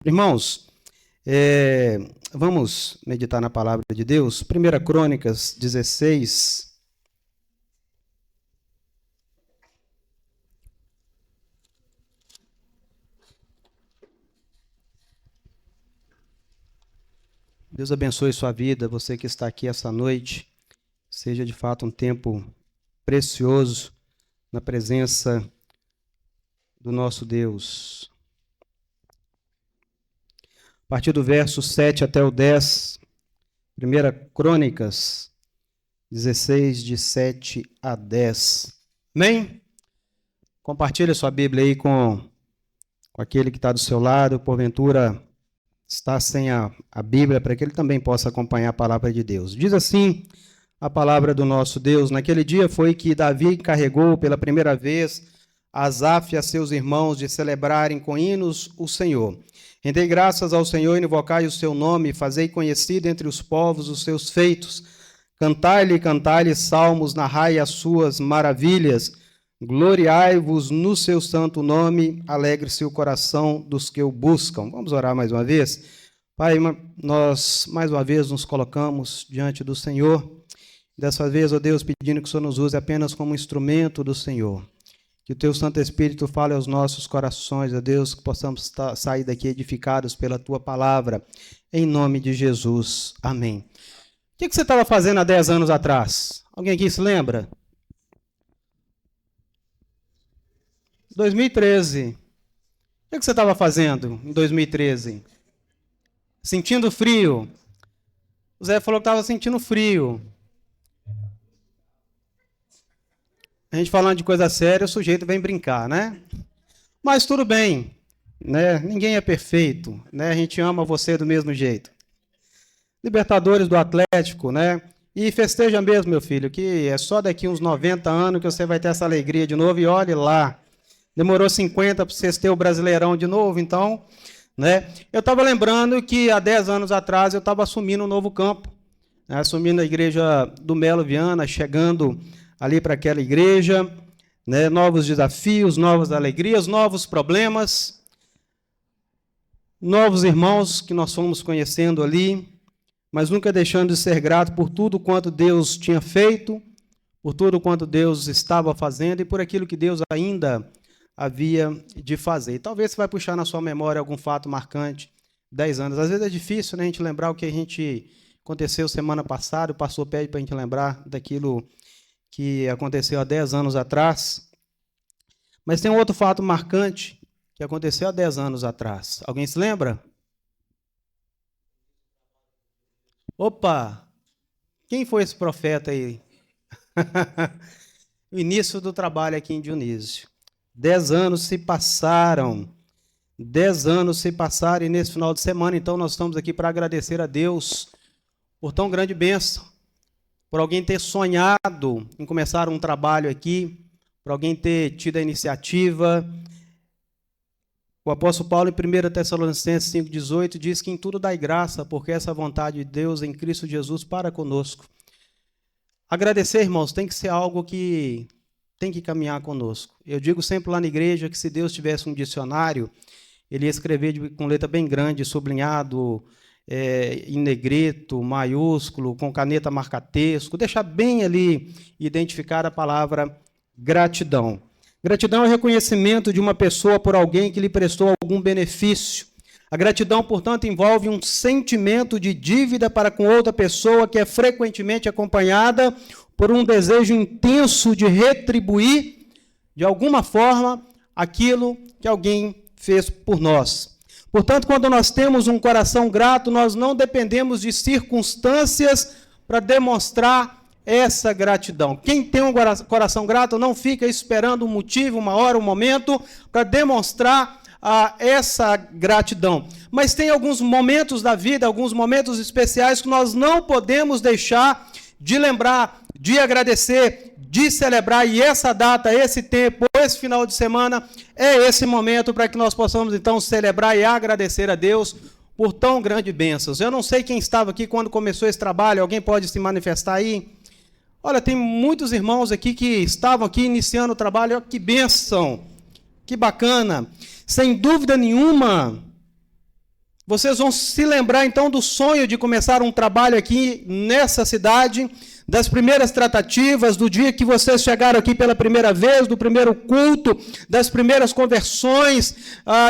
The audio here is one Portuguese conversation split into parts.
Irmãos, vamos meditar na palavra de Deus. 1 Crônicas 16. Deus abençoe sua vida, você que está aqui essa noite. Seja de fato um tempo precioso na presença do nosso Deus. A partir do verso 7 até o 10, 1 Crônicas 16, de 7 a 10. Amém? Compartilhe a sua Bíblia aí com aquele que está do seu lado, porventura está sem a Bíblia, para que ele também possa acompanhar a palavra de Deus. Diz assim a palavra do nosso Deus: naquele dia foi que Davi encarregou pela primeira vez a Asaf e a seus irmãos de celebrarem com hinos o Senhor. Rendei graças ao Senhor e invocai o seu nome, fazei conhecido entre os povos os seus feitos. Cantai-lhe salmos, narrai as suas maravilhas. Gloriai-vos no seu santo nome, alegre-se o coração dos que o buscam. Vamos orar mais uma vez? Pai, nós mais uma vez nos colocamos diante do Senhor. Dessa vez, ó Deus, pedindo que o Senhor nos use apenas como instrumento do Senhor. Que o teu Santo Espírito fale aos nossos corações, ó Deus, que possamos sair daqui edificados pela tua palavra. Em nome de Jesus. Amém. O que você estava fazendo há 10 anos atrás? Alguém aqui se lembra? 2013. O que você estava fazendo em 2013? Sentindo frio. O Zé falou que estava sentindo frio. A gente falando de coisa séria, o sujeito vem brincar, né? Mas tudo bem, né? Ninguém é perfeito, né? A gente ama você do mesmo jeito. Libertadores do Atlético, né? E festeja mesmo, meu filho, que é só daqui uns 90 anos que você vai ter essa alegria de novo. E olhe lá, demorou 50 para vocês terem o Brasileirão de novo, então, né? Eu estava lembrando que há 10 anos atrás eu estava assumindo um novo campo, né? Assumindo a igreja do Melo Viana, chegando ali para aquela igreja, né? Novos desafios, novas alegrias, novos problemas, novos irmãos que nós fomos conhecendo ali, mas nunca deixando de ser grato por tudo quanto Deus tinha feito, por tudo quanto Deus estava fazendo e por aquilo que Deus ainda havia de fazer. E talvez você vai puxar na sua memória algum fato marcante, 10 anos. Às vezes é difícil, né, a gente lembrar o que aconteceu semana passada, o pastor pede para a gente lembrar daquilo que aconteceu há 10 anos atrás. Mas tem um outro fato marcante que aconteceu há 10 anos atrás. Alguém se lembra? Opa! Quem foi esse profeta aí? O início do trabalho aqui em Dionísio. 10 anos se passaram. 10 anos se passaram e nesse final de semana, então, nós estamos aqui para agradecer a Deus por tão grande bênção, por alguém ter sonhado em começar um trabalho aqui, por alguém ter tido a iniciativa. O apóstolo Paulo, em 1 Tessalonicenses 5,18, diz que em tudo dai graça, porque essa é a vontade de Deus em Cristo Jesus para conosco. Agradecer, irmãos, tem que ser algo que tem que caminhar conosco. Eu digo sempre lá na igreja que se Deus tivesse um dicionário, ele ia escrever com letra bem grande, sublinhado, em negrito, maiúsculo, com caneta marca-texto, deixar bem ali identificar a palavra gratidão. Gratidão é o reconhecimento de uma pessoa por alguém que lhe prestou algum benefício. A gratidão, portanto, envolve um sentimento de dívida para com outra pessoa que é frequentemente acompanhada por um desejo intenso de retribuir, de alguma forma, aquilo que alguém fez por nós. Portanto, quando nós temos um coração grato, nós não dependemos de circunstâncias para demonstrar essa gratidão. Quem tem um coração grato não fica esperando um motivo, uma hora, um momento, para demonstrar essa gratidão. Mas tem alguns momentos da vida, alguns momentos especiais que nós não podemos deixar de lembrar, de agradecer, de celebrar, e essa data, esse tempo, esse final de semana, é esse momento para que nós possamos, então, celebrar e agradecer a Deus por tão grandes bênçãos. Eu não sei quem estava aqui quando começou esse trabalho, alguém pode se manifestar aí? Olha, tem muitos irmãos aqui que estavam aqui iniciando o trabalho, olha que bênção, que bacana. Sem dúvida nenhuma, Vocês vão se lembrar então do sonho de começar um trabalho aqui nessa cidade, das primeiras tratativas, do dia que vocês chegaram aqui pela primeira vez, do primeiro culto, das primeiras conversões,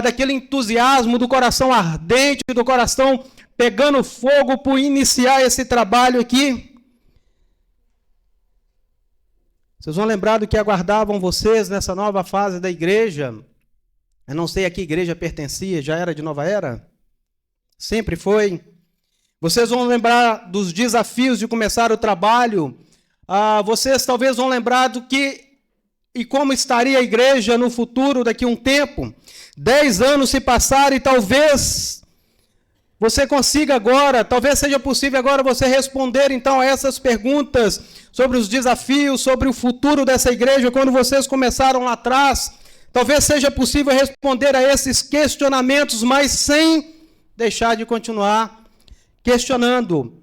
daquele entusiasmo, do coração ardente, do coração pegando fogo por iniciar esse trabalho aqui. Vocês vão lembrar do que aguardavam vocês nessa nova fase da igreja. Eu não sei a que igreja pertencia, já era de Nova Era? Sempre foi. Vocês vão lembrar dos desafios de começar o trabalho. Vocês talvez vão lembrar do que e como estaria a igreja no futuro, daqui a um tempo. 10 anos se passaram e talvez você consiga agora, talvez seja possível agora você responder então a essas perguntas sobre os desafios, sobre o futuro dessa igreja, quando vocês começaram lá atrás. Talvez seja possível responder a esses questionamentos, mas sem deixar de continuar questionando,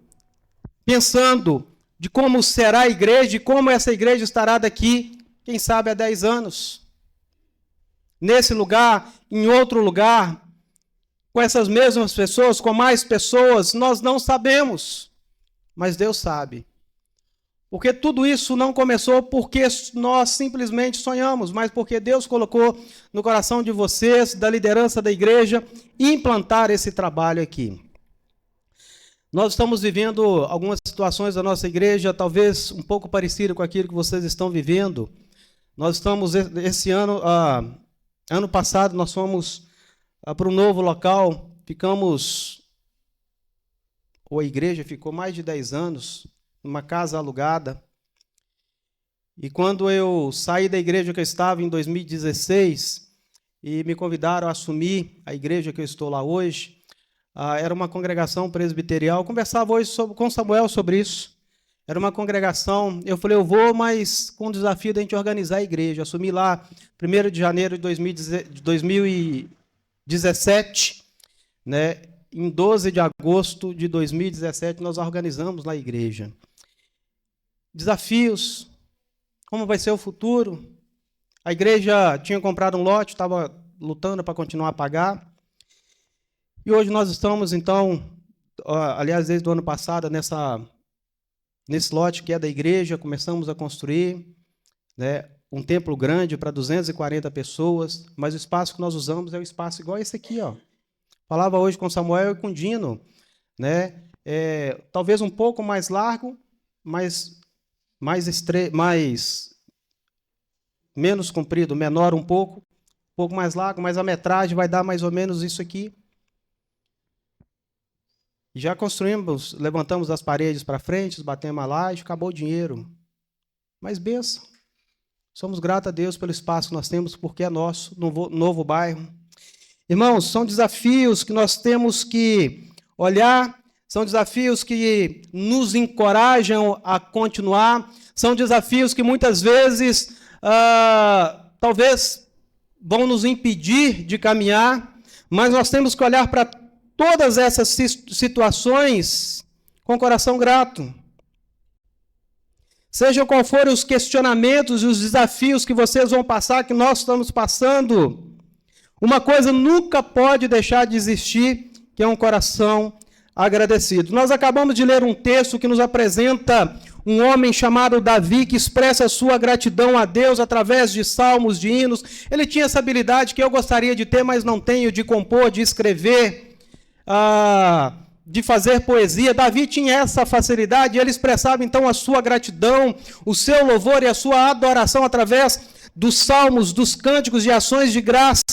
pensando de como será a igreja e como essa igreja estará daqui, quem sabe, há 10 anos. Nesse lugar, em outro lugar, com essas mesmas pessoas, com mais pessoas, nós não sabemos, mas Deus sabe. Porque tudo isso não começou porque nós simplesmente sonhamos, mas porque Deus colocou no coração de vocês, da liderança da igreja, implantar esse trabalho aqui. Nós estamos vivendo algumas situações da nossa igreja, talvez um pouco parecido com aquilo que vocês estão vivendo. Nós estamos, esse ano, ano passado, nós fomos para um novo local, a igreja ficou mais de 10 anos, numa casa alugada. E quando eu saí da igreja que eu estava em 2016 e me convidaram a assumir a igreja que eu estou lá hoje, era uma congregação presbiterial. Eu conversava hoje com Samuel sobre isso. Era uma congregação, eu falei, eu vou, mas com o desafio de a gente organizar a igreja. Eu assumi lá 1º de janeiro de 2017, né? Em 12 de agosto de 2017, nós organizamos lá a igreja. Desafios, como vai ser o futuro? A igreja tinha comprado um lote, estava lutando para continuar a pagar. E hoje nós estamos, então, aliás, desde o ano passado, nesse lote que é da igreja, começamos a construir, né, um templo grande para 240 pessoas, mas o espaço que nós usamos é um espaço igual esse aqui, ó. Falava hoje com Samuel e com Dino, né? Talvez um pouco mais largo, mas menos comprido, menor um pouco mais largo, mas a metragem vai dar mais ou menos isso aqui. Já construímos, levantamos as paredes para frente, batemos a laje, acabou o dinheiro. Mas benção. Somos gratos a Deus pelo espaço que nós temos, porque é nosso, novo bairro. Irmãos, são desafios que nós temos que olhar, são desafios que nos encorajam a continuar, são desafios que muitas vezes, talvez, vão nos impedir de caminhar, mas nós temos que olhar para todas essas situações com o coração grato. Seja qual forem os questionamentos e os desafios que vocês vão passar, que nós estamos passando, uma coisa nunca pode deixar de existir, que é um coração agradecido. Nós acabamos de ler um texto que nos apresenta um homem chamado Davi, que expressa a sua gratidão a Deus através de salmos, de hinos. Ele tinha essa habilidade que eu gostaria de ter, mas não tenho, de compor, de escrever, de fazer poesia. Davi tinha essa facilidade, e ele expressava então a sua gratidão, o seu louvor e a sua adoração através dos salmos, dos cânticos de ações de graça.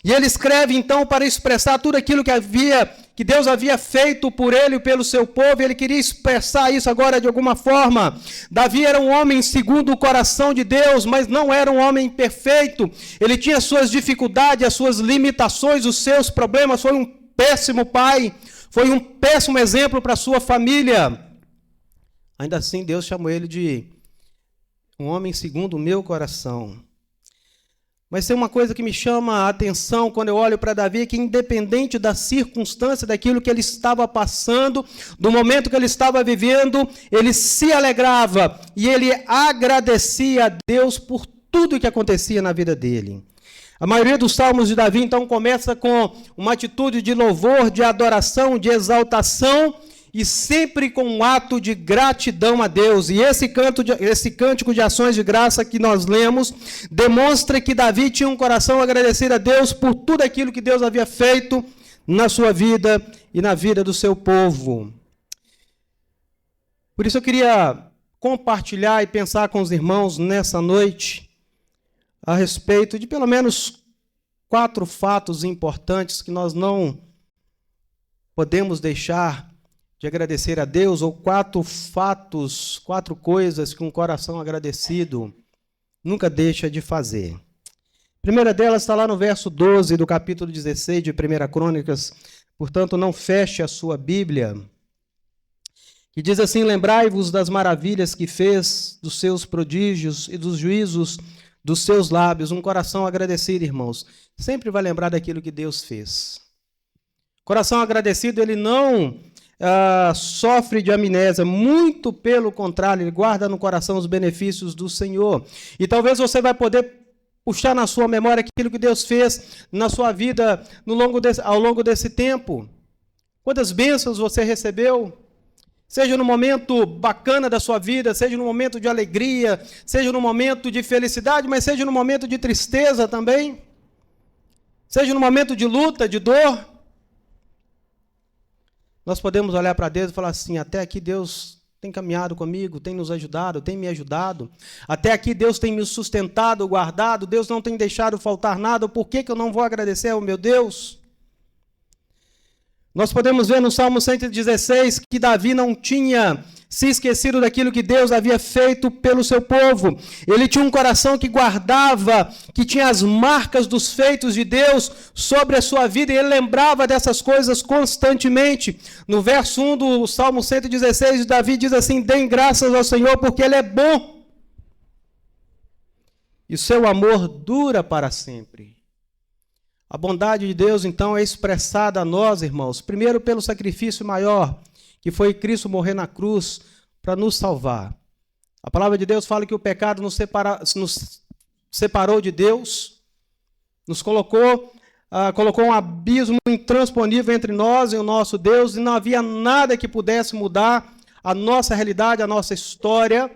E ele escreve então para expressar tudo aquilo que Deus havia feito por ele e pelo seu povo, e ele queria expressar isso agora de alguma forma. Davi era um homem segundo o coração de Deus, mas não era um homem perfeito. Ele tinha suas dificuldades, as suas limitações, os seus problemas. Foi um péssimo pai, foi um péssimo exemplo para a sua família. Ainda assim, Deus chamou ele de um homem segundo o meu coração. Mas tem uma coisa que me chama a atenção quando eu olho para Davi, que independente da circunstância, daquilo que ele estava passando, do momento que ele estava vivendo, ele se alegrava e ele agradecia a Deus por tudo que acontecia na vida dele. A maioria dos salmos de Davi, então, começa com uma atitude de louvor, de adoração, de exaltação, e sempre com um ato de gratidão a Deus. E esse cântico de ações de graça que nós lemos, demonstra que Davi tinha um coração agradecido a Deus por tudo aquilo que Deus havia feito na sua vida e na vida do seu povo. Por isso eu queria compartilhar e pensar com os irmãos nessa noite a respeito de pelo menos 4 fatos importantes que nós não podemos deixar de agradecer a Deus, ou 4 fatos, 4 coisas que um coração agradecido nunca deixa de fazer. A primeira delas está lá no verso 12 do capítulo 16 de 1 Crônicas, portanto não feche a sua Bíblia, que diz assim: lembrai-vos das maravilhas que fez, dos seus prodígios e dos juízos dos seus lábios. Um coração agradecido, irmãos, sempre vai lembrar daquilo que Deus fez. Coração agradecido, ele não sofre de amnésia, muito pelo contrário, ele guarda no coração os benefícios do Senhor. E talvez você vai poder puxar na sua memória aquilo que Deus fez na sua vida ao longo desse tempo. Quantas bênçãos você recebeu? Seja no momento bacana da sua vida, seja no momento de alegria, seja no momento de felicidade, mas seja no momento de tristeza também. Seja no momento de luta, de dor. Nós podemos olhar para Deus e falar assim: até aqui Deus tem caminhado comigo, tem nos ajudado, tem me ajudado. Até aqui Deus tem me sustentado, guardado, Deus não tem deixado faltar nada. Por que eu não vou agradecer ao meu Deus? Nós podemos ver no Salmo 116 que Davi não tinha se esquecido daquilo que Deus havia feito pelo seu povo. Ele tinha um coração que guardava, que tinha as marcas dos feitos de Deus sobre a sua vida, e ele lembrava dessas coisas constantemente. No verso 1 do Salmo 116, Davi diz assim: deem graças ao Senhor, porque Ele é bom, e o seu amor dura para sempre. A bondade de Deus, então, é expressada a nós, irmãos, primeiro pelo sacrifício maior, que foi Cristo morrer na cruz para nos salvar. A palavra de Deus fala que o pecado nos separou de Deus, nos colocou um abismo intransponível entre nós e o nosso Deus, e não havia nada que pudesse mudar a nossa realidade, a nossa história.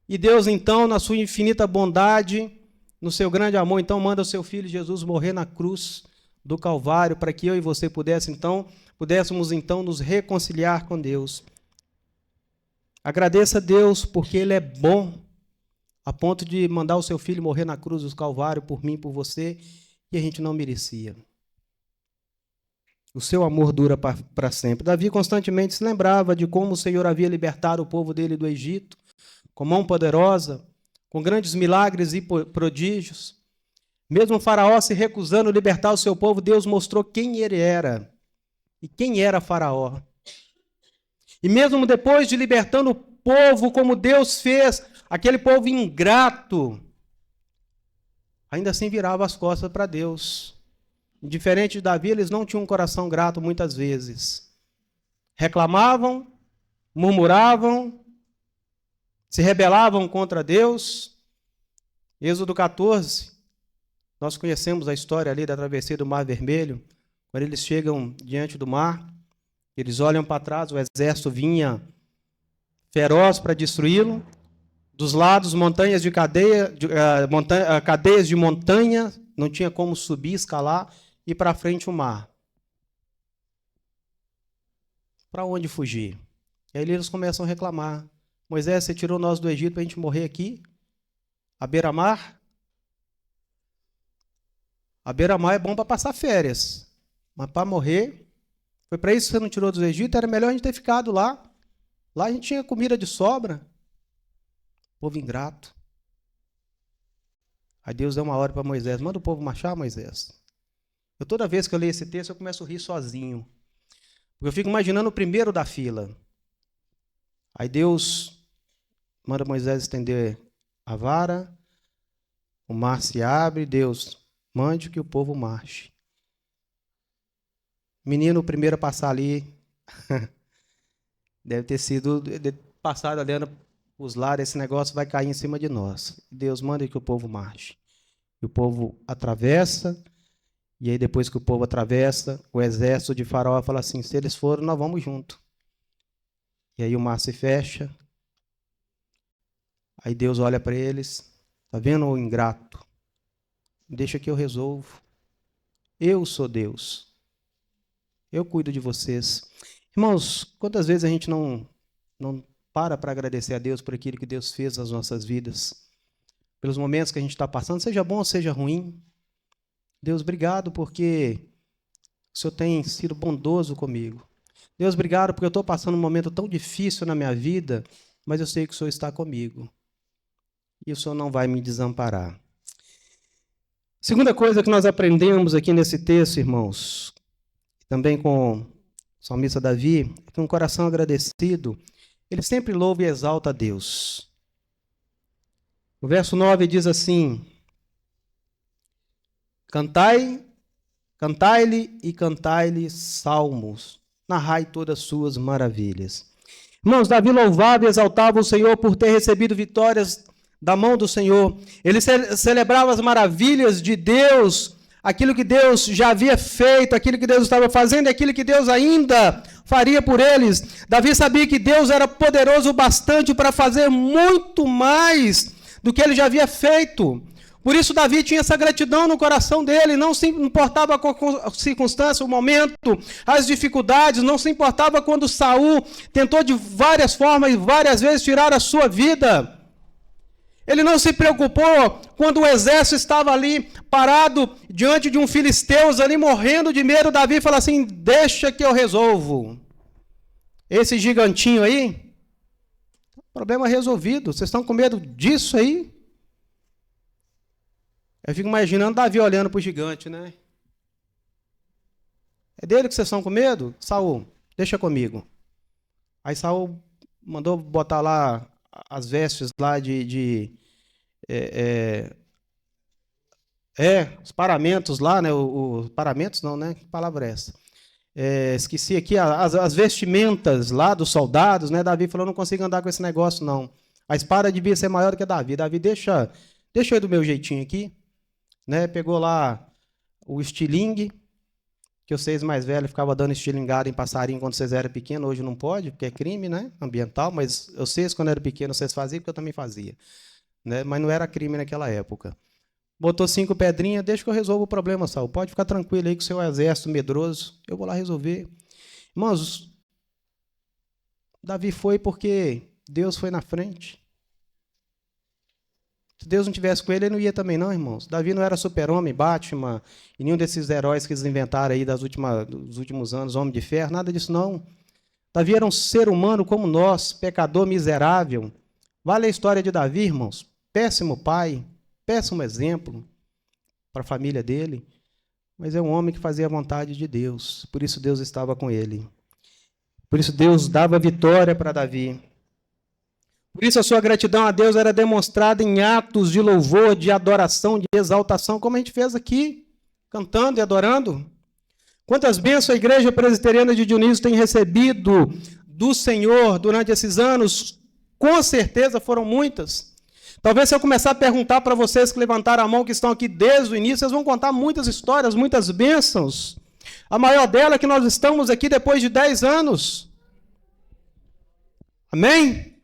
E Deus, então, na sua infinita bondade, no seu grande amor, então, manda o seu Filho Jesus morrer na cruz do Calvário, para que eu e você pudéssemos, então, nos reconciliar com Deus. Agradeça a Deus, porque Ele é bom, a ponto de mandar o seu Filho morrer na cruz do Calvário, por mim, por você, e a gente não merecia. O seu amor dura para sempre. Davi constantemente se lembrava de como o Senhor havia libertado o povo dele do Egito, com mão poderosa, com grandes milagres e prodígios. Mesmo o Faraó se recusando a libertar o seu povo, Deus mostrou quem ele era e quem era Faraó. E mesmo depois de libertando o povo, como Deus fez, aquele povo ingrato, ainda assim virava as costas para Deus. Diferente de Davi, eles não tinham um coração grato muitas vezes. Reclamavam, murmuravam, se rebelavam contra Deus. Êxodo 14, nós conhecemos a história ali da travessia do Mar Vermelho. Quando eles chegam diante do mar, eles olham para trás, o exército vinha feroz para destruí-lo. Dos lados, montanhas de cadeias de montanha, não tinha como subir, escalar, e para frente o mar. Para onde fugir? E aí eles começam a reclamar. Moisés, você tirou nós do Egito para a gente morrer aqui? À beira-mar? A beira-mar é bom para passar férias, mas para morrer, foi para isso que você não tirou do Egito? Era melhor a gente ter ficado lá. Lá a gente tinha comida de sobra. Povo ingrato. Aí Deus deu uma ordem para Moisés: manda o povo marchar, Moisés. Toda vez que eu leio esse texto, eu começo a rir sozinho. Porque eu fico imaginando o primeiro da fila. Aí Deus manda Moisés estender a vara, o mar se abre, Deus mande que o povo marche. Menino, o primeiro a passar ali, deve ter sido passado ali os lares, esse negócio vai cair em cima de nós. Deus manda que o povo marche. E o povo atravessa, e aí depois que o povo atravessa, o exército de Faraó fala assim, se eles foram, nós vamos junto. E aí o mar se fecha, aí Deus olha para eles, está vendo o ingrato? Deixa que eu resolvo. Eu sou Deus. Eu cuido de vocês. Irmãos, quantas vezes a gente não para agradecer a Deus por aquilo que Deus fez nas nossas vidas? Pelos momentos que a gente está passando, seja bom ou seja ruim. Deus, obrigado porque o Senhor tem sido bondoso comigo. Deus, obrigado porque eu estou passando um momento tão difícil na minha vida, mas eu sei que o Senhor está comigo. E o Senhor não vai me desamparar. Segunda coisa que nós aprendemos aqui nesse texto, irmãos, também com o salmista Davi, é que um coração agradecido, ele sempre louva e exalta a Deus. O verso 9 diz assim, cantai-lhe e cantai-lhe salmos, narrai todas as suas maravilhas. Irmãos, Davi louvava e exaltava o Senhor por ter recebido vitórias da mão do Senhor. Ele celebrava as maravilhas de Deus, aquilo que Deus já havia feito, aquilo que Deus estava fazendo e aquilo que Deus ainda faria por eles. Davi sabia que Deus era poderoso bastante para fazer muito mais do que ele já havia feito. Por isso Davi tinha essa gratidão no coração dele, não se importava com a circunstância, o momento, as dificuldades, não se importava quando Saul tentou de várias formas e várias vezes tirar a sua vida. Ele não se preocupou quando o exército estava ali parado diante de um filisteu ali morrendo de medo. Davi fala assim, deixa que eu resolvo. Esse gigantinho aí, problema resolvido. Vocês estão com medo disso aí? Eu fico imaginando Davi olhando para o gigante, né? É dele que vocês estão com medo? Saul, deixa comigo. Aí Saul mandou botar lá as vestes lá os paramentos lá, né? Os paramentos não, né? Que palavra é essa? Esqueci aqui as vestimentas lá dos soldados, né? Davi falou, não consigo andar com esse negócio, não. A espada devia ser maior do que a Davi. Davi, deixa eu do meu jeitinho aqui. Né? Pegou lá o estilingue, que vocês mais velhos ficavam dando estilingada em passarinho quando vocês eram pequenos, hoje não pode, porque é crime, né? Ambiental, mas vocês, quando eram pequenos, vocês faziam, porque eu também fazia. Né? Mas não era crime naquela época. Botou 5 pedrinhas, deixa que eu resolvo o problema, Saul. Pode ficar tranquilo aí com o seu exército medroso, eu vou lá resolver. Irmãos, Davi foi porque Deus foi na frente. Se Deus não tivesse com ele, ele não ia também não, irmãos. Davi não era super-homem, Batman, e nenhum desses heróis que eles inventaram aí dos últimos anos, Homem de Ferro, nada disso não. Davi era um ser humano como nós, pecador miserável. Vale a história de Davi, irmãos. Péssimo pai, péssimo exemplo para a família dele, mas é um homem que fazia a vontade de Deus, por isso Deus estava com ele. Por isso Deus dava vitória para Davi. Por isso a sua gratidão a Deus era demonstrada em atos de louvor, de adoração, de exaltação, como a gente fez aqui, cantando e adorando. Quantas bênçãos a Igreja Presbiteriana de Dionísio tem recebido do Senhor durante esses anos? Com certeza foram muitas. Talvez se eu começar a perguntar para vocês que levantaram a mão, que estão aqui desde o início, vocês vão contar muitas histórias, muitas bênçãos. A maior dela é que nós estamos aqui depois de 10 anos. Amém?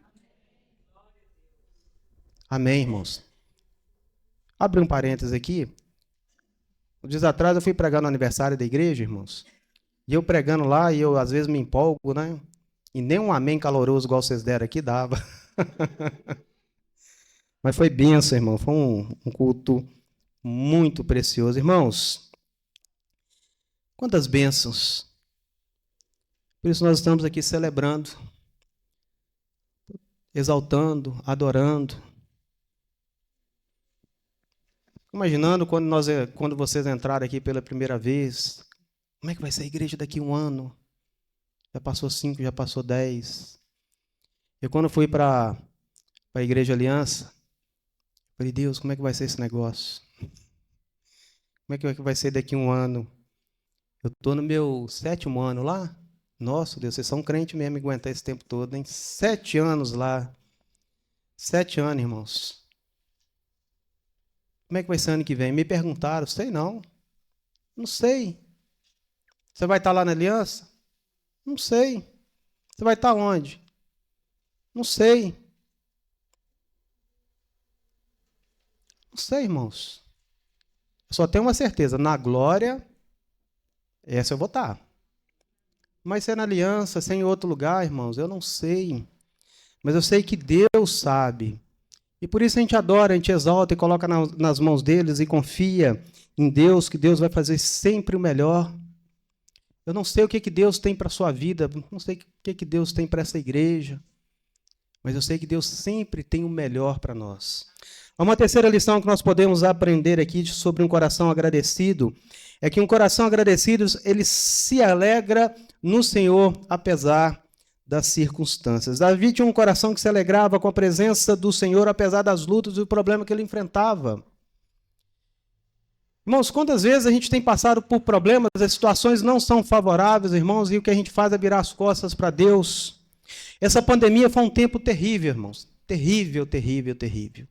Amém, irmãos. Abre um parênteses aqui. Um dias atrás eu fui pregar no aniversário da igreja, irmãos. E eu pregando lá, e eu às vezes me empolgo, né? E nem um amém caloroso igual vocês deram aqui dava. Mas foi bênção, irmão. Foi um culto muito precioso. Irmãos, quantas bênçãos. Por isso nós estamos aqui celebrando, exaltando, adorando. Imaginando quando vocês entrarem aqui pela primeira vez, como é que vai ser a igreja daqui a um ano? Já passou 5, já passou 10. Eu quando fui para a Igreja Aliança, falei, Deus, como é que vai ser esse negócio? Como é que vai ser daqui a um ano? Eu estou no meu 7º ano lá. Nossa, Deus, vocês são crentes mesmo, aguentar esse tempo todo, hein? 7 anos lá. 7 anos, irmãos. Como é que vai ser ano que vem? Me perguntaram, sei não. Não sei. Você vai estar lá na aliança? Não sei. Você vai estar onde? Não sei. Não sei, irmãos. Eu só tenho uma certeza, na glória, essa eu vou estar. Mas se é na aliança, se é em outro lugar, irmãos, eu não sei. Mas eu sei que Deus sabe. E por isso a gente adora, a gente exalta e coloca nas mãos deles e confia em Deus, que Deus vai fazer sempre o melhor. Eu não sei o que Deus tem para a sua vida, não sei o que Deus tem para essa igreja, mas eu sei que Deus sempre tem o melhor para nós. Uma terceira lição que nós podemos aprender aqui sobre um coração agradecido é que um coração agradecido, ele se alegra no Senhor, apesar das circunstâncias. Davi tinha um coração que se alegrava com a presença do Senhor, apesar das lutas e do problema que ele enfrentava. Irmãos, quantas vezes a gente tem passado por problemas, as situações não são favoráveis, irmãos, e o que a gente faz é virar as costas para Deus. Essa pandemia foi um tempo terrível, irmãos. Terrível, terrível, terrível.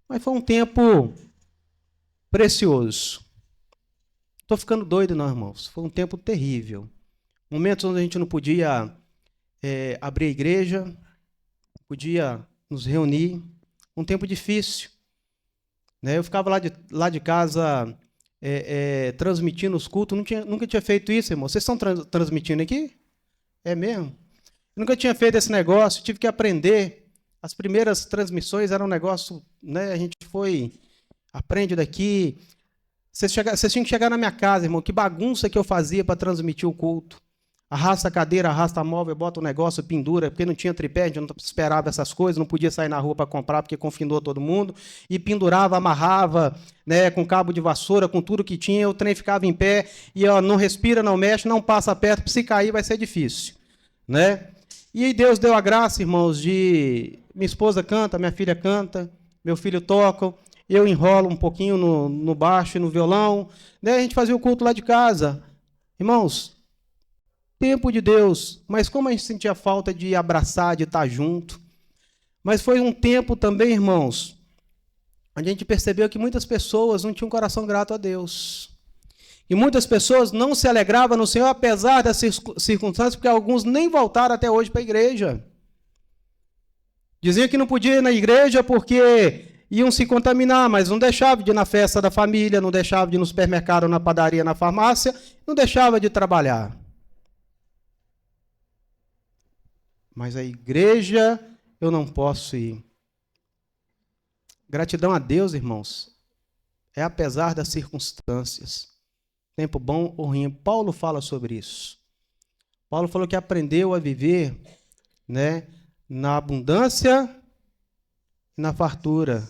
Mas foi um tempo precioso. Estou ficando doido, não, irmãos. Foi um tempo terrível. Momentos onde a gente não podia abrir a igreja, podia nos reunir. Um tempo difícil. Né? Eu ficava lá de casa transmitindo os cultos. Nunca tinha feito isso, irmão. Vocês estão transmitindo aqui? É mesmo? Eu nunca tinha feito esse negócio. Tive que aprender. As primeiras transmissões eram um negócio, né? A gente aprende daqui. Vocês tinham que chegar na minha casa, irmão. Que bagunça que eu fazia para transmitir o culto. Arrasta a cadeira, arrasta a móvel, bota o negócio, pendura, porque não tinha tripé, a gente não esperava essas coisas, não podia sair na rua para comprar, porque confinou todo mundo, e pendurava, amarrava, né, com cabo de vassoura, com tudo que tinha, o trem ficava em pé, e ó, não respira, não mexe, não passa perto, se cair vai ser difícil. Né? E aí Deus deu a graça, irmãos, de... Minha esposa canta, minha filha canta, meu filho toca, eu enrolo um pouquinho no baixo e no violão, né? A gente fazia o culto lá de casa. Irmãos, tempo de Deus, mas como a gente sentia falta de abraçar, de estar junto. Mas foi um tempo também, irmãos, onde a gente percebeu que muitas pessoas não tinham um coração grato a Deus. E muitas pessoas não se alegravam no Senhor, apesar das circunstâncias, porque alguns nem voltaram até hoje para a igreja. Diziam que não podia ir na igreja porque iam se contaminar, mas não deixavam de ir na festa da família, não deixavam de ir no supermercado, na padaria, na farmácia, não deixavam de trabalhar. Mas a igreja eu não posso ir. Gratidão a Deus, irmãos, é apesar das circunstâncias. Tempo bom ou ruim. Paulo fala sobre isso. Paulo falou que aprendeu a viver, né, na abundância e na fartura.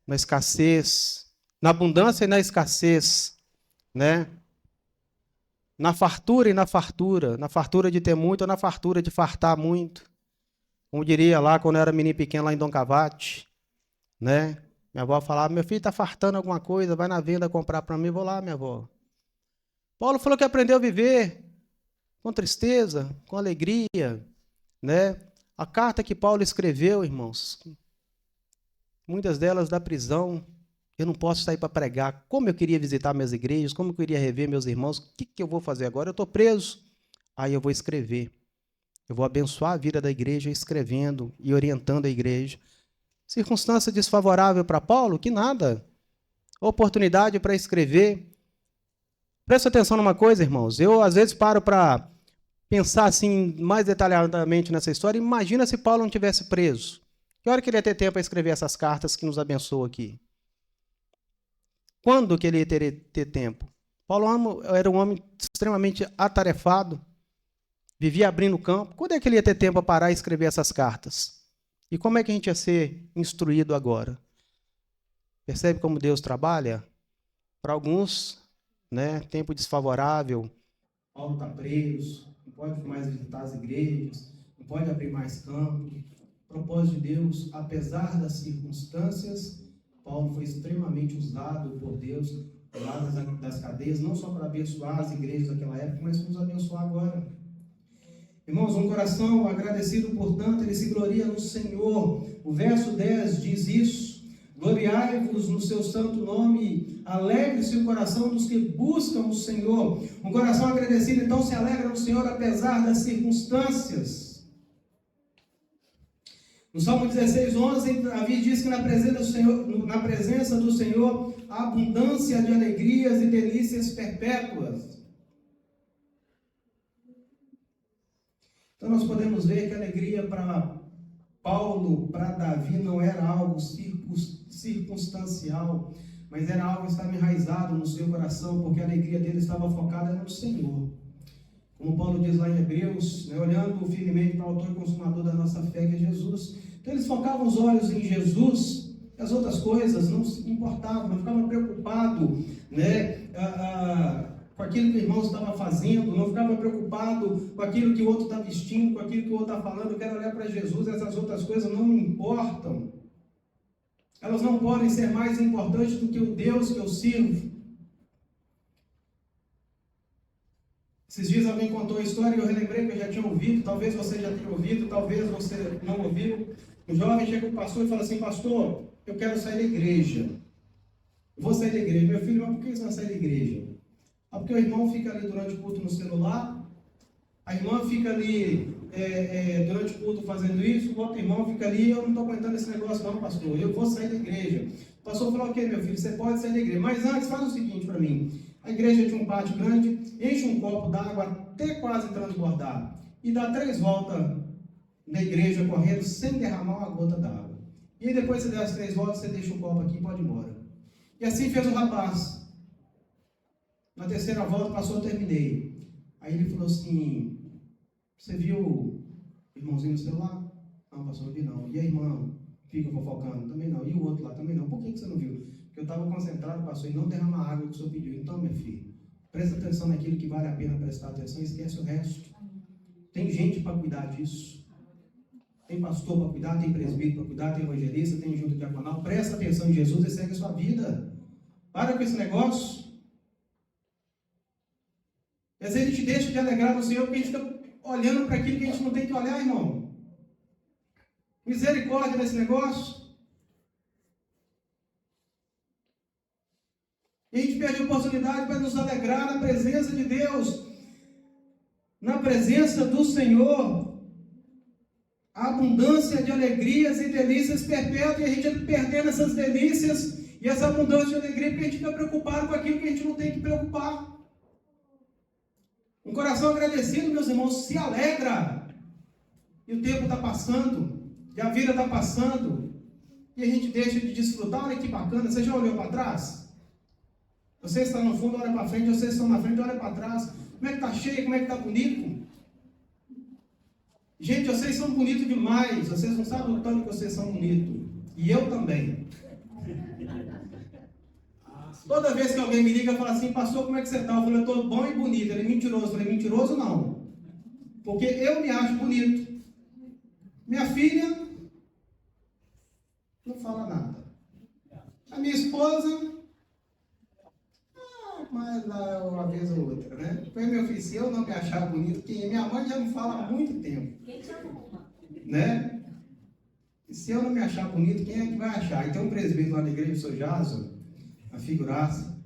Na escassez. Na abundância e na escassez. Né? Na fartura e na fartura. Na fartura de ter muito ou na fartura de fartar muito. Como diria lá, quando eu era menino pequeno, lá em Dom Cavate, né? Minha avó falava, meu filho está fartando alguma coisa, vai na venda comprar para mim, vou lá, minha avó. Paulo falou que aprendeu a viver com tristeza, com alegria, né? A carta que Paulo escreveu, irmãos, muitas delas da prisão, eu não posso sair para pregar. Como eu queria visitar minhas igrejas, como eu queria rever meus irmãos, o que eu vou fazer agora? Eu estou preso. Aí eu vou escrever. Eu vou abençoar a vida da igreja escrevendo e orientando a igreja. Circunstância desfavorável para Paulo? Que nada. Oportunidade para escrever. Presta atenção numa coisa, irmãos. Eu, às vezes, paro para pensar assim, mais detalhadamente nessa história. Imagina se Paulo não tivesse preso. Que hora que ele ia ter tempo para escrever essas cartas que nos abençoam aqui? Quando que ele ia ter tempo? Paulo era um homem extremamente atarefado. Vivia abrindo campo. Quando é que ele ia ter tempo para parar e escrever essas cartas? E como é que a gente ia ser instruído agora? Percebe como Deus trabalha? Para alguns, né, tempo desfavorável. Paulo está preso, não pode mais visitar as igrejas, não pode abrir mais campo. Propósito de Deus, apesar das circunstâncias, Paulo foi extremamente usado por Deus lá das cadeias, não só para abençoar as igrejas daquela época, mas para nos abençoar agora. Irmãos, um coração agradecido, portanto, ele se gloria no Senhor. O verso 10 diz isso. Gloriai-vos no seu santo nome, alegre-se o coração dos que buscam o Senhor. Um coração agradecido, então, se alegra no Senhor, apesar das circunstâncias. No Salmo 16, 11, Davi diz que na presença do Senhor, há abundância de alegrias e delícias perpétuas. Então nós podemos ver que a alegria para Paulo, para Davi, não era algo circunstancial, mas era algo que estava enraizado no seu coração, porque a alegria dele estava focada no Senhor. Como Paulo diz lá em Hebreus, né, olhando firmemente para o autor e consumador da nossa fé, que é Jesus. Então eles focavam os olhos em Jesus, e as outras coisas não se importavam, não ficavam preocupados, né, com aquilo que o irmão estava fazendo, não ficava preocupado com aquilo que o outro está vestindo, com aquilo que o outro está falando. Eu quero olhar para Jesus, essas outras coisas não me importam. Elas não podem ser mais importantes do que o Deus que eu sirvo. Esses dias alguém contou a história e eu relembrei que eu já tinha ouvido, talvez você já tenha ouvido, talvez você não ouviu. Um jovem chega para o pastor e fala assim: pastor, eu quero sair da igreja. Eu vou sair da igreja. Meu filho, mas por que você vai sair da igreja? Porque o irmão fica ali durante o culto no celular, a irmã fica ali durante o culto fazendo isso, o outro irmão fica ali, eu não estou aguentando esse negócio não, pastor, eu vou sair da igreja. O pastor falou: ok, meu filho, você pode sair da igreja, mas antes faz o seguinte para mim: a igreja tinha um pátio grande, enche um copo d'água até quase transbordar, e dá 3 voltas na igreja correndo sem derramar uma gota d'água. E aí depois você der as 3 voltas, você deixa o copo aqui e pode ir embora. E assim fez o rapaz. Na 3ª volta, passou, eu terminei. Aí ele falou assim: você viu o irmãozinho no celular? Não, pastor, não vi não. E a irmã fica fofocando? Também não. E o outro lá? Também não. Por que você não viu? Porque eu estava concentrado, pastor, em não derramar a água que o senhor pediu. Então, meu filho, presta atenção naquilo que vale a pena prestar atenção, esquece o resto. Tem gente para cuidar disso. Tem pastor para cuidar, tem presbítero para cuidar, tem evangelista, tem junta diaconal. Presta atenção em Jesus e segue a sua vida. Para com esse negócio. E às vezes a gente deixa de alegrar no Senhor porque a gente fica olhando para aquilo que a gente não tem que olhar, irmão. Misericórdia nesse negócio. E a gente perde a oportunidade para nos alegrar na presença de Deus. Na presença do Senhor. A abundância de alegrias e delícias perpétuas. E a gente está perdendo essas delícias e essa abundância de alegria porque a gente fica preocupado com aquilo que a gente não tem que preocupar. Um coração agradecido, meus irmãos, se alegra. E o tempo está passando, e a vida está passando, e a gente deixa de desfrutar. Olha que bacana, você já olhou para trás? Você está no fundo, olha para frente, vocês estão na frente, olha para trás. Como é que está cheio, como é que está bonito? Gente, vocês são bonitos demais, vocês não sabem o tanto que vocês são bonitos. E eu também. Toda vez que alguém me liga e fala assim: pastor, como é que você está? Eu falo: eu estou bom e bonito. Ele é mentiroso. Eu falei: mentiroso não. Porque eu me acho bonito. Minha filha não fala nada. A minha esposa, mas lá uma vez ou outra, né? Foi meu filho: se eu não me achar bonito, minha mãe já não fala há muito tempo. Quem te arruma? Né? E se eu não me achar bonito, quem é que vai achar? Então um presbítero lá na igreja de São Jaso, a figuraça.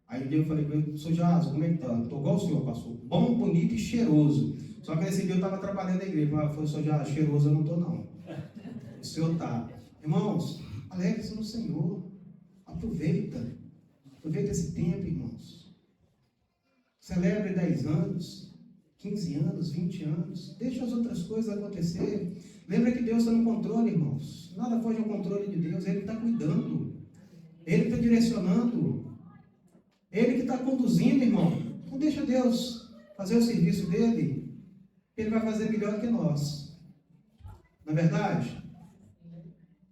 Aí um dia eu falei com ele: sou Jaso, como é que tá? Estou igual o senhor, pastor. Bom, bonito e cheiroso. Só que nesse dia eu estava trabalhando na igreja. Eu falei: sou Jaso, cheiroso eu não estou não. O senhor tá. Irmãos, alegre-se no Senhor. Aproveita. Aproveita esse tempo, irmãos. Celebre 10 anos, 15 anos, 20 anos. Deixa as outras coisas acontecer. Lembra que Deus está no controle, irmãos. Nada foge ao controle de Deus. Ele está cuidando. Ele está direcionando. Ele que está conduzindo, irmão. Então deixa Deus fazer o serviço dele. Ele vai fazer melhor que nós. Não é verdade?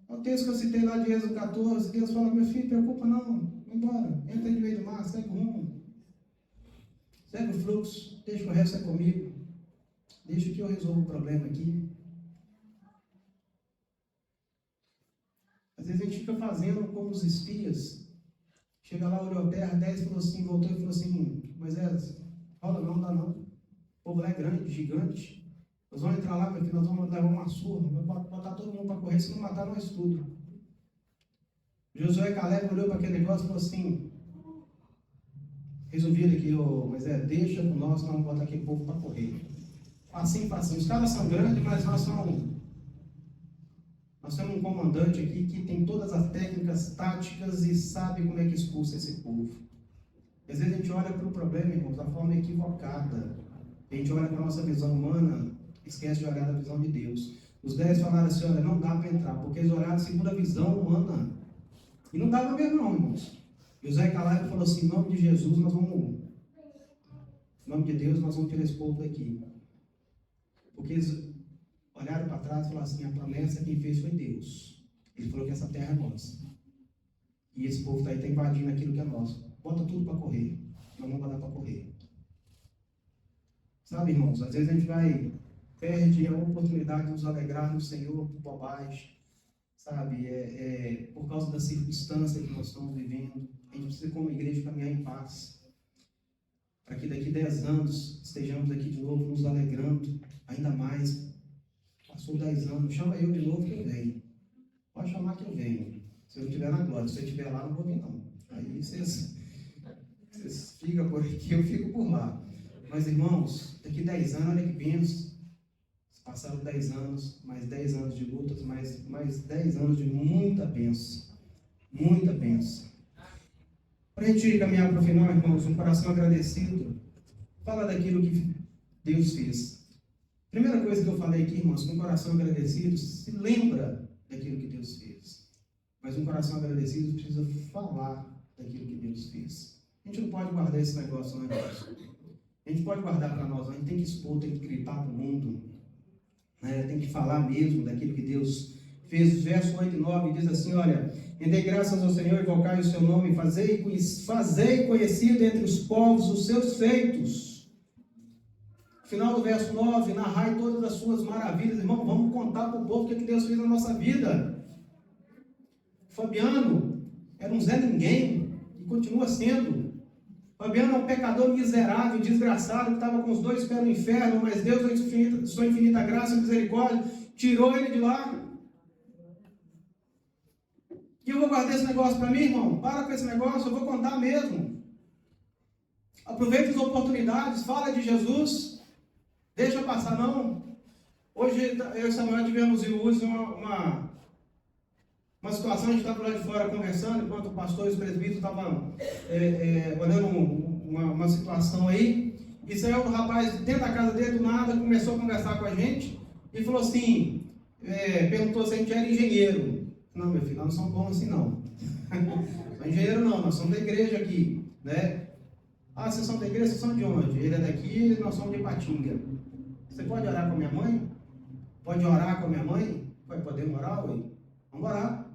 O texto que eu citei lá de Êxodo 14, Deus fala: meu filho, preocupa não. Vai embora. Entra no meio do mar, segue o rumo. Segue o fluxo. Deixa o resto comigo. Deixa que eu resolvo o problema aqui. Às vezes a gente fica fazendo como os espias. Chega lá, olhou a terra, 10 falou assim, voltou e falou assim: Moisés, rola não, dá não. O povo lá é grande, gigante. Nós vamos entrar lá, meu filho, nós vamos levar uma surra, vamos botar todo mundo para correr, se não matar nós tudo. Josué e Caleb olhou para aquele negócio e falou assim, resolvido aqui, mas deixa com nós vamos botar aquele povo para correr. Facinho. Os caras são grandes, mas nós temos um comandante aqui que tem todas as técnicas táticas e sabe como é que expulsa esse povo. Às vezes a gente olha para o problema, irmãos, da forma equivocada. A gente olha para a nossa visão humana, esquece de olhar da visão de Deus. Os 10 falaram assim, olha, não dá para entrar, porque eles olharam segundo a visão humana. E não dava mesmo não, irmãos. José Caleb falou assim, em nome de Jesus, em nome de Deus, nós vamos tirar esse povo daqui. Porque eles olharam para trás e falaram assim, a promessa quem fez foi Deus. Ele falou que essa terra é nossa. E esse povo está aí, está invadindo aquilo que é nosso. Bota tudo para correr. Nós vamos dar para correr. Sabe, irmãos, às vezes a gente perde a oportunidade de nos alegrar no Senhor por bobagem. Sabe, por causa da circunstância que nós estamos vivendo. A gente precisa, como igreja, caminhar em paz. Para que daqui 10 anos estejamos aqui de novo nos alegrando ainda mais. Passou 10 anos, chama eu de novo que eu venho. Pode chamar que eu venho. Se eu estiver na glória, se eu estiver lá, não vou vir não. Aí vocês ficam por aqui, eu fico por lá. Mas irmãos, daqui 10 anos, olha que benção. Passaram 10 anos, mais 10 anos de lutas, mais 10 anos de muita bênção. Muita bênção. Para a gente caminhar para o final, irmãos, um coração agradecido, fala daquilo que Deus fez. Primeira coisa que eu falei aqui, irmãos, com um coração agradecido, se lembra daquilo que Deus fez. Mas um coração agradecido precisa falar daquilo que Deus fez. A gente não pode guardar esse negócio, não, irmãos. A gente pode guardar para nós, a gente tem que expor, tem que gritar para o mundo. Tem que falar mesmo daquilo que Deus fez. Os versos 8 e 9 diz assim, olha, rendei graças ao Senhor, invocai o seu nome, fazei conhecido entre os povos os seus feitos. Final do verso 9, narrai todas as suas maravilhas. Irmão, vamos contar para o povo o que Deus fez na nossa vida. Fabiano era um Zé Ninguém e continua sendo. Fabiano é um pecador miserável, desgraçado, que estava com os 2 pés no inferno, mas Deus, em sua infinita graça e misericórdia, tirou ele de lá. E eu vou guardar esse negócio para mim, irmão? Para com esse negócio, eu vou contar mesmo. Aproveita as oportunidades, fala de Jesus, deixa passar não. Hoje eu e Samuel tivemos em uso uma situação, a gente estava lá de fora conversando, enquanto o pastor e os presbíteros estavam olhando uma situação aí, e saiu um rapaz dentro da casa dele, do nada, começou a conversar com a gente, e falou assim, perguntou se a gente era engenheiro. Não, meu filho, nós não somos bons assim não. Não é engenheiro não, nós somos da igreja aqui, né? Ah, vocês são da igreja, vocês são de onde? Ele é daqui, nós somos de Ipatinga. Você pode orar com a minha mãe? Pode orar com a minha mãe? Podemos orar, ué? Vamos orar.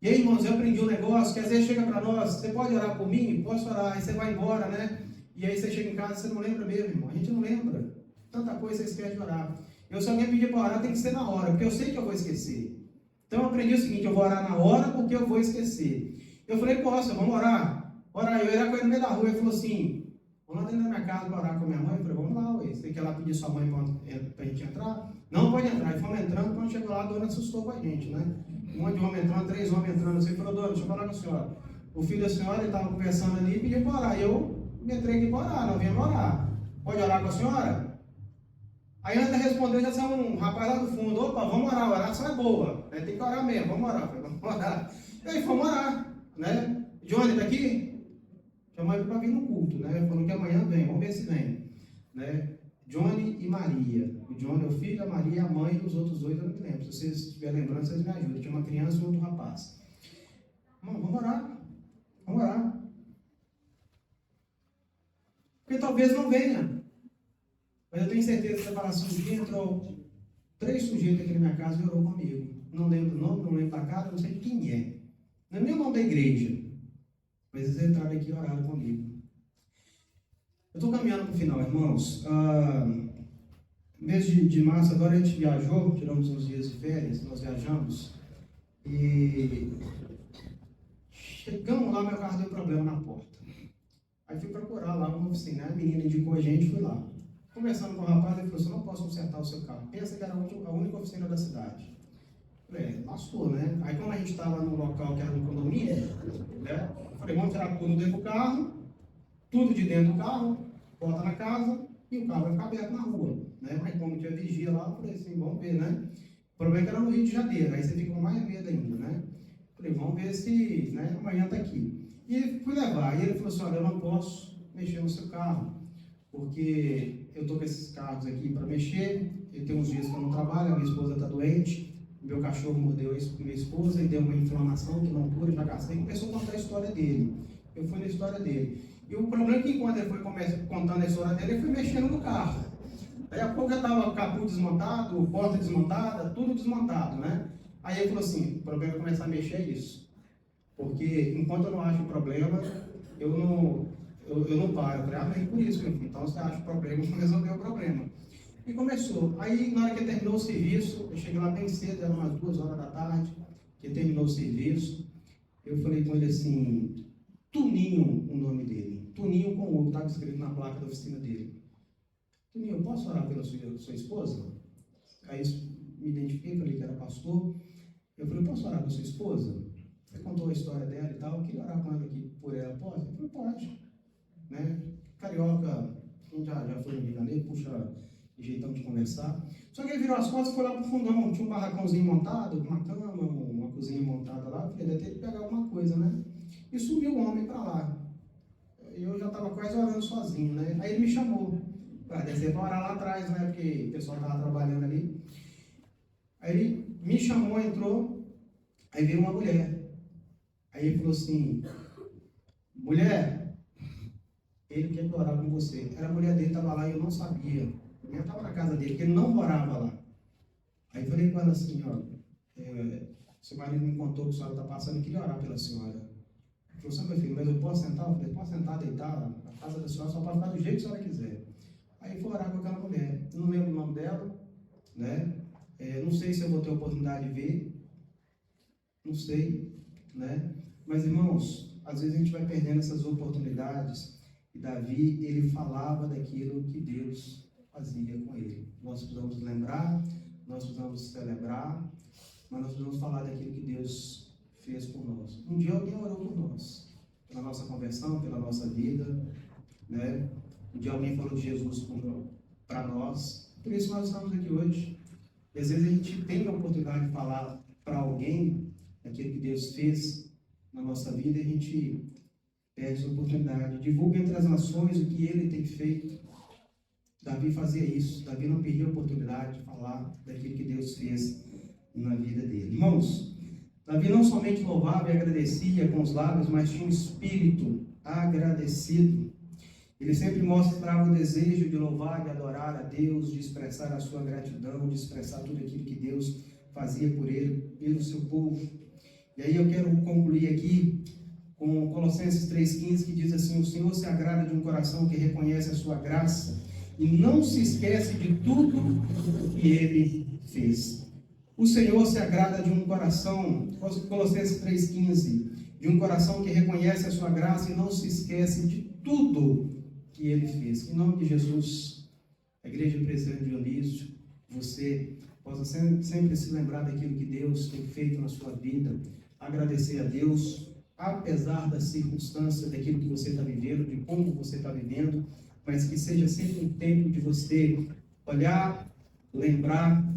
E aí, irmãos, eu aprendi um negócio que às vezes chega para nós, você pode orar por mim? Posso orar. Aí você vai embora, né? E aí você chega em casa e você não lembra mesmo, irmão. A gente não lembra. Tanta coisa você esquece de orar. Se alguém pedir para orar, tem que ser na hora, porque eu sei que eu vou esquecer. Então eu aprendi o seguinte, eu vou orar na hora porque eu vou esquecer. Eu falei, posso, vamos orar? Orar, eu era com ele no meio da rua, ele falou assim, vamos lá dentro da minha casa para orar com a minha mãe? Eu falei, vamos lá, ué. Você quer lá pedir sua mãe para a gente entrar? Não pode entrar. E fomos entrando, quando chegou lá, a dona assustou com a gente, né? Um monte de homem entrando, 3 homens entrando, assim, falou, dona, deixa eu falar com a senhora. O filho da senhora, ele estava conversando ali e pediu para orar. E eu me entrei aqui para orar, não vinha orar. Pode orar com a senhora? Aí antes de responder, já saiu um rapaz lá do fundo, opa, vamos orar, a oração é boa, né? Tem que orar mesmo, vamos orar. Falei, vamos orar. E aí fomos orar, né? Johnny tá aqui? Chamou ele para vir no culto, né? Falou que amanhã vem, vamos ver se vem, né? Johnny e Maria. O Johnny é o filho, a Maria é a mãe, e os outros 2 eu não me lembro. Se vocês estiverem lembrando, vocês me ajudam. Tinha uma criança e outro rapaz. Irmão, vamos orar. Vamos orar. Porque talvez não venha. Mas eu tenho certeza que você fala assim, um dia entrou 3 sujeitos aqui na minha casa e orou comigo. Não lembro o nome, não lembro a cara, não sei quem é. Não é nem o nome da igreja. Mas eles entraram aqui e oraram comigo. Eu estou caminhando para o final, irmãos. Mês de março, agora a gente viajou, tiramos uns dias de férias, nós viajamos. E chegamos lá, meu carro deu problema na porta. Aí fui procurar lá uma oficina, a menina indicou a gente, fui lá. Conversando com o rapaz, ele falou assim, não posso consertar o seu carro. Pensa que era a única oficina da cidade. Lascou, né? Aí como a gente estava num local que era no condomínio, né? Eu falei, vamos tirar tudo dentro do carro, tudo de dentro do carro, bota na casa e o carro vai ficar aberto na rua, né? Mas como tinha vigia lá, eu falei assim, vamos ver, né? O problema é que era no Rio de Janeiro, aí você fica com mais medo ainda, né? Falei, vamos ver se, né, amanhã tá aqui. E fui levar, e ele falou assim, olha, eu não posso mexer no seu carro, porque eu tô com esses carros aqui para mexer, e tem uns dias que eu não trabalho, a minha esposa está doente, meu cachorro mordeu isso com minha esposa e deu uma inflamação que não cura, já gastei. Começou a contar a história dele. Eu fui na história dele. E o problema é que quando ele foi contando a história dele, ele foi mexendo no carro. Aí a pouco já estava o capô desmontado, porta desmontada, tudo desmontado, né? Aí ele falou assim, o problema é começar a mexer isso. Porque enquanto eu não acho o problema, eu não paro. Eu falei, mas por isso, meu filho. Então você acha o problema, vamos resolver o problema. E começou. Aí, na hora que terminou o serviço, eu cheguei lá bem cedo, eram umas 2 horas da tarde, que terminou o serviço. Eu falei com ele assim, Tuninho, o nome dele. Tuninho com o, estava escrito na placa da oficina dele. Tuninho, eu posso orar pela sua esposa? Aí me identifiquei, falei que era pastor. Eu falei, posso orar pela sua esposa? Ele contou a história dela e tal, eu queria orar com ela aqui por ela, pode? Eu falei, pode. Né? Carioca, quem já foi no Rio de Janeiro, puxa jeitão de conversar. Só que ele virou as costas e foi lá pro fundão, tinha um barracãozinho montado, uma cama, uma cozinha montada lá, eu falei, deve ter que pegar alguma coisa, né? E subiu o homem para lá. Eu já estava quase orando sozinho, né? Aí ele me chamou para descer para orar lá atrás, né? Porque o pessoal estava trabalhando ali. Aí ele me chamou, entrou, aí veio uma mulher. Aí ele falou assim, mulher, ele quer que eu orar com você. Era a mulher dele, estava lá e eu não sabia. Eu estava na casa dele, porque ele não morava lá. Aí falei com ela assim, ó, seu marido me contou que a senhora está passando, eu queria orar pela senhora. Ele falou assim, meu filho, mas eu posso sentar? Eu falei, pode sentar, deitar, a casa da senhora só pode ficar do jeito que a senhora quiser. Aí foi orar com aquela mulher. Eu não lembro o nome dela, né? Não sei se eu vou ter a oportunidade de ver, não sei, né? Mas, irmãos, às vezes a gente vai perdendo essas oportunidades. E Davi, ele falava daquilo que Deus fazia com ele. Nós precisamos lembrar, nós precisamos celebrar, mas nós precisamos falar daquilo que Deus fez por nós. Um dia alguém orou por nós, pela nossa conversão, pela nossa vida, né? Um dia alguém falou de Jesus para nós. Por isso nós estamos aqui hoje. E às vezes a gente tem a oportunidade de falar para alguém daquilo que Deus fez na nossa vida e a gente perde essa oportunidade. Divulga entre as nações o que ele tem feito. Davi fazia isso. Davi não perdia a oportunidade de falar daquilo que Deus fez na vida dele. Irmãos, Davi não somente louvava e agradecia com os lábios, mas tinha um espírito agradecido. Ele sempre mostrava o desejo de louvar e adorar a Deus, de expressar a sua gratidão, de expressar tudo aquilo que Deus fazia por ele, pelo seu povo. E aí eu quero concluir aqui com Colossenses 3,15, que diz assim, o Senhor se agrada de um coração que reconhece a sua graça e não se esquece de tudo que ele fez. O Senhor se agrada de um coração, Colossenses 3,15, de um coração que reconhece a sua graça e não se esquece de tudo que ele fez. Em nome de Jesus, a Igreja Presbiteriana de Dionísio, você possa sempre se lembrar daquilo que Deus tem feito na sua vida, agradecer a Deus, apesar das circunstâncias, daquilo que você está vivendo, de como você está vivendo, mas que seja sempre um tempo de você olhar, lembrar,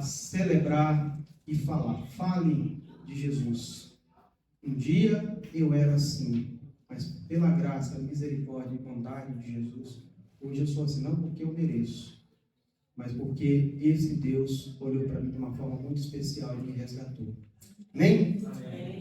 celebrar e falar. Fale de Jesus. Um dia eu era assim, mas pela graça, misericórdia e bondade de Jesus, hoje eu sou assim, não porque eu mereço, mas porque esse Deus olhou para mim de uma forma muito especial e me resgatou. Amém? Amém.